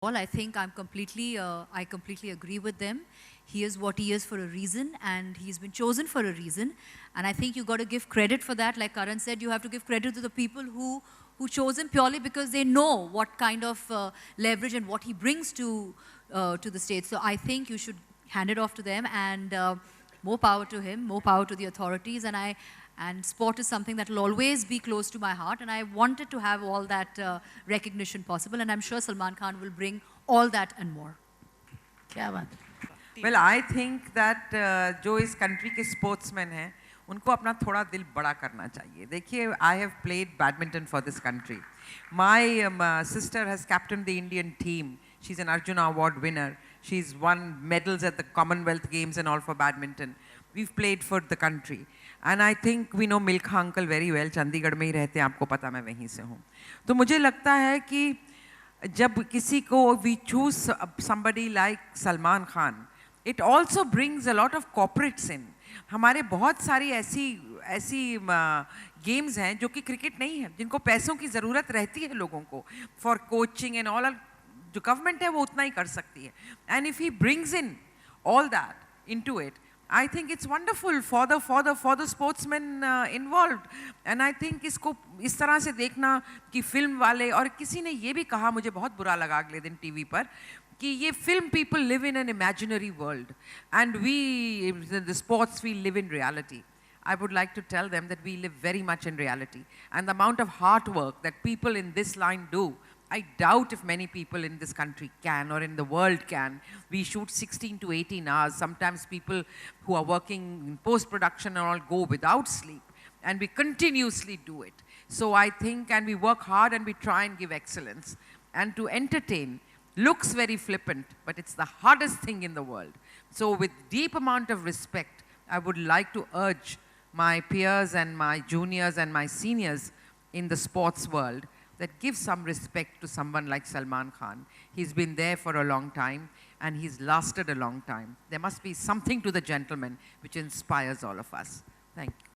all. I completely agree with them. He is what he is for a reason, and he's been chosen for a reason. And I think you got to give credit for that. Like Karan said, you have to give credit to the people who chose him purely because they know what kind of leverage and what he brings to the state. So I think you should hand it off to them, and more power to him, more power to the authorities. And sport is something that will always be close to my heart, and I wanted to have all that recognition possible, and I'm sure Salman Khan will bring all that and more. क्या बात है? Well, I think that जो इस country के sportsmen हैं, उनको अपना थोड़ा दिल बड़ा करना चाहिए. देखिए, I have played badminton for this country. My sister has captained the Indian team. She's an Arjuna Award winner. She's won medals at the Commonwealth Games and all for badminton. We've played for the country. And I think we know Milkha uncle very well. Chandigarh में ही रहते हैं, आपको पता मैं वहीं से हूँ. तो मुझे लगता है कि जब किसी को we choose somebody like Salman Khan, it also brings a lot of corporates in. हमारे बहुत सारी ऐसी गेम्स हैं जो कि क्रिकेट नहीं है, जिनको पैसों की ज़रूरत रहती है लोगों को फॉर कोचिंग एंड ऑल. जो गवर्नमेंट है वो उतना ही कर सकती है. And if he brings in all that into it, I think it's wonderful for the sportsmen involved. And I think इसको इस तरह से देखना कि फिल्म वाले, और किसी ने ये भी कहा, मुझे बहुत बुरा लगा अगले दिन टीवी पर, कि ये film people live in an imaginary world and we, the sports, we live in reality. I would like to tell them that we live very much in reality, and the amount of hard work that people in this line do, I doubt if many people in this country can, or in the world can. We shoot 16 to 18 hours. Sometimes people who are working in post-production and all go without sleep, and we continuously do it. So I think, and we work hard and we try and give excellence. And to entertain looks very flippant, but it's the hardest thing in the world. So with deep amount of respect, I would like to urge my peers and my juniors and my seniors in the sports world that give some respect to someone like Salman Khan. He's been there for a long time and he's lasted a long time. There must be something to the gentleman which inspires all of us. Thank you.